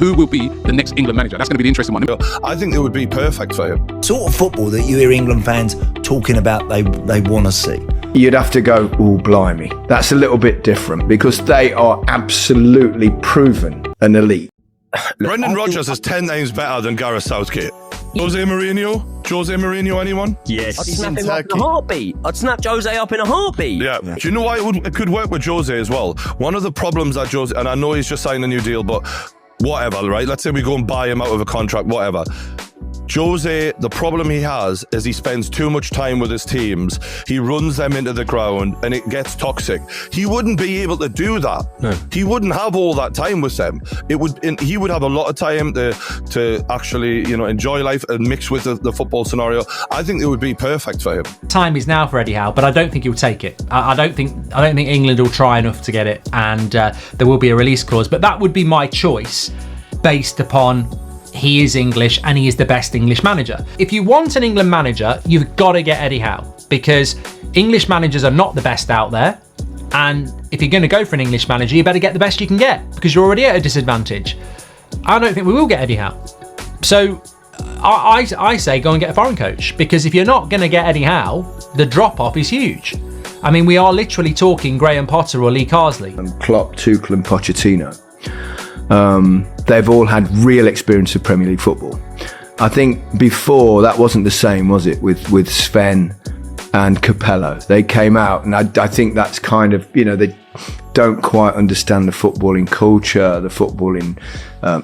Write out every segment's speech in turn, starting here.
who will be the next England manager? That's going to be the interesting one. I think it would be perfect for him. Sort of football that you hear England fans talking about they want to see. You'd have to go, oh, blimey. That's a little bit different because they are absolutely proven an elite. Brendan Rodgers is 10 times better than Gareth Southgate. Jose Mourinho, anyone? Yes. I'd snap him up in a heartbeat. I'd snap Jose up in a heartbeat. Yeah. Do you know why it could work with Jose as well? One of the problems that Jose, and I know he's just signed a new deal, but whatever, right? Let's say we go and buy him out of a contract, whatever. Jose, the problem he has is he spends too much time with his teams. He runs them into the ground and it gets toxic. He wouldn't be able to do that. No. He wouldn't have all that time with them. He would have a lot of time to actually, enjoy life and mix with the football scenario. I think it would be perfect for him. Time is now for Eddie Howe, but I don't think he'll take it. I don't think England will try enough to get it, and there will be a release clause. But that would be my choice based upon he is English and he is the best English manager. If you want an England manager, you've got to get Eddie Howe, because English managers are not the best out there. And if you're going to go for an English manager, you better get the best you can get, because you're already at a disadvantage. I don't think we will get Eddie Howe. So I say go and get a foreign coach, because if you're not going to get Eddie Howe, the drop-off is huge. I mean, we are literally talking Graham Potter or Lee Carsley. Klopp, Tuchel and Pochettino. They've all had real experience of Premier League football. I think before that wasn't the same, was it, with Sven and Capello? They came out, and I think that's kind of, they don't quite understand the footballing culture, the footballing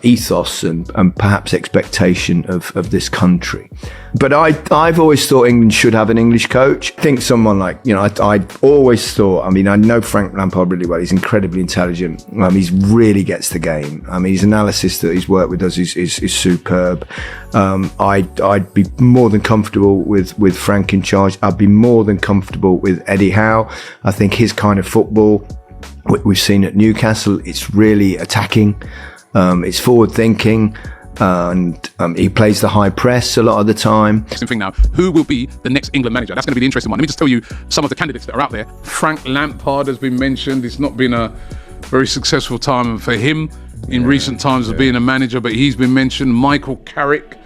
ethos and perhaps expectation of this country. But I've always thought England should have an English coach. I think someone like, I always thought, I know Frank Lampard really well. He's incredibly intelligent. He really gets the game. His analysis that he's worked with us is superb. I'd be more than comfortable with Frank in charge. I'd be more than comfortable with Eddie Howe. I think his kind of football, we've seen at Newcastle, it's really attacking, it's forward thinking, and he plays the high press a lot of the time. Same thing now, who will be the next England manager? That's going to be the interesting one. Let me just tell you some of the candidates that are out there. Frank Lampard has been mentioned. It's not been a very successful time for him in recent times of being a manager, but he's been mentioned. Michael Carrick,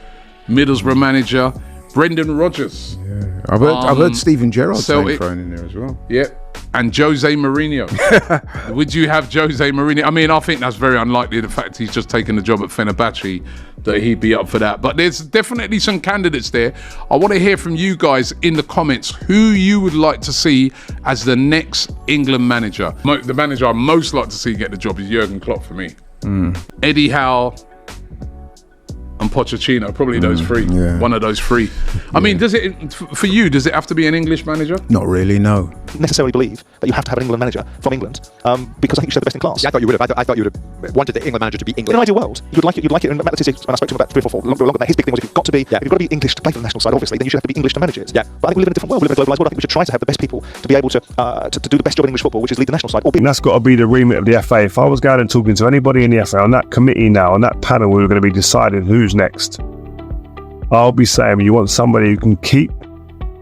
Middlesbrough manager. Brendan Rodgers. Yeah. I've heard Steven Gerrard's name thrown in there as well. Yep. And Jose Mourinho. Would you have Jose Mourinho? I think that's very unlikely, the fact he's just taken the job at Fenerbahce, that he'd be up for that. But there's definitely some candidates there. I want to hear from you guys in the comments who you would like to see as the next England manager. The manager I'd most like to see get the job is Jurgen Klopp for me. Eddie Howe and Pochettino, probably those three. Yeah. One of those three. I mean, does it have to be an English manager? Not really, no. Necessarily believe that you have to have an England manager from England, because I think you should have the best in class. Yeah, I thought you would have. I thought you would have wanted the England manager to be English. In an ideal world, you'd like it. And Matt Letizia, when I spoke to him about 3 or 4 longer than that, his big thing was if you've got to be English to play for the national side, obviously, then you should have to be English to manage it. Yeah. But I think we live in a different world. We live in a globalised world. I think we should try to have the best people to be able to do the best job in English football, which is lead the national side. And that's got to be the remit of the FA. If I was going and talking to anybody in the FA on that committee now, on that panel, we were going to be deciding who's next. I'll be saying you want somebody who can keep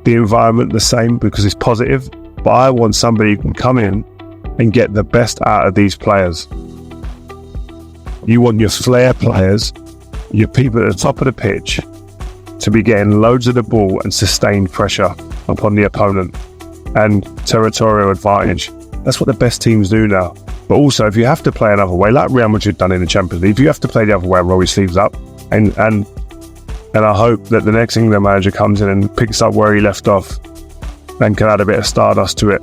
the environment the same because it's positive, but I want somebody who can come in and get the best out of these players. You want your flair players, your people at the top of the pitch, to be getting loads of the ball and sustained pressure upon the opponent and territorial advantage. That's what the best teams do now. But also, if you have to play another way, like Real Madrid done in the Champions League, if you have to play the other way, roll your sleeves up. And I hope that the next England manager comes in and picks up where he left off and can add a bit of stardust to it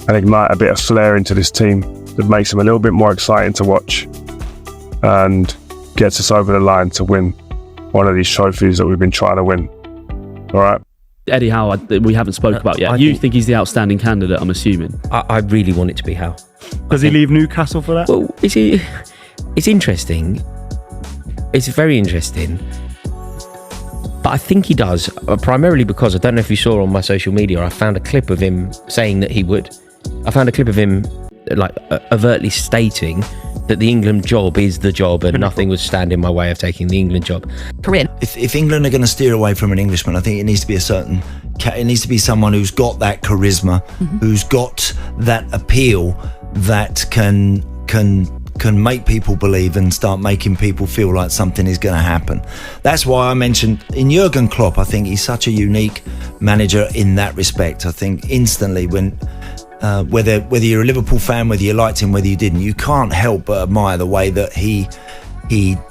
and ignite a bit of flair into this team that makes them a little bit more exciting to watch and gets us over the line to win one of these trophies that we've been trying to win. All right. Eddie Howe, we haven't spoken about yet. You think he's the outstanding candidate, I'm assuming? I really want it to be Howe. Does he leave Newcastle for that? Well, it's interesting. It's very interesting. But I think he does, primarily because I don't know if you saw on my social media, I found a clip of him saying that he would. I found a clip of him overtly stating that the England job is the job and nothing would stand in my way of taking the England job. Corinne, if England are going to steer away from an Englishman, I think it needs to be it needs to be someone who's got that charisma, who's got that appeal, that can can make people believe and start making people feel like something is going to happen. That's why I mentioned in Jurgen Klopp, I think he's such a unique manager in that respect. I think instantly when whether you're a Liverpool fan, whether you liked him, whether you didn't, you can't help but admire the way that he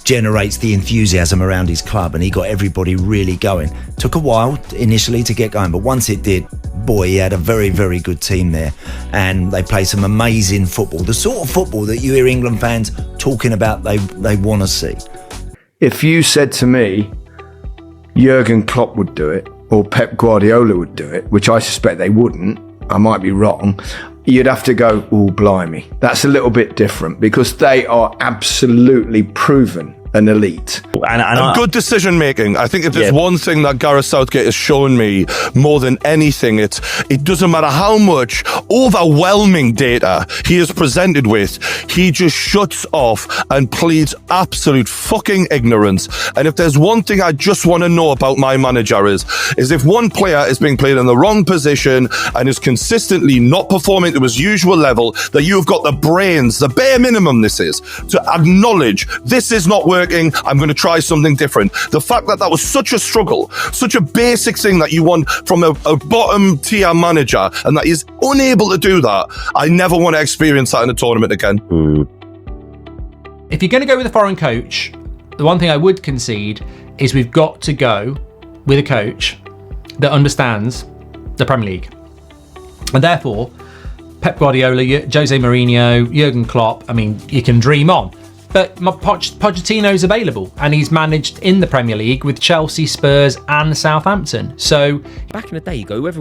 generates the enthusiasm around his club, and he got everybody really going. Took a while initially to get going, but once it did, boy, he had a very, very good team there, and they play some amazing football, the sort of football that you hear England fans talking about they want to see. If you said to me Jurgen Klopp would do it or Pep Guardiola would do it, which I suspect they wouldn't, I might be wrong, you'd have to go, oh, blimey. That's a little bit different because they are absolutely proven an elite. And good decision making. I think if there's one thing that Gareth Southgate has shown me more than anything, it doesn't matter how much overwhelming data he is presented with, he just shuts off and pleads absolute fucking ignorance. And if there's one thing I just want to know about my manager is if one player is being played in the wrong position and is consistently not performing to his usual level, that you've got the brains, the bare minimum this is, to acknowledge this is not working, I'm going to try something different. The fact that was such a struggle, such a basic thing that you want from a bottom tier manager, and that he's unable to do that, I never want to experience that in a tournament again. If you're going to go with a foreign coach, the one thing I would concede is we've got to go with a coach that understands the Premier League. And therefore, Pep Guardiola, Jose Mourinho, Jurgen Klopp, I mean, you can dream on. But Pochettino's available, and he's managed in the Premier League with Chelsea, Spurs and Southampton. So back in the day, you go, whoever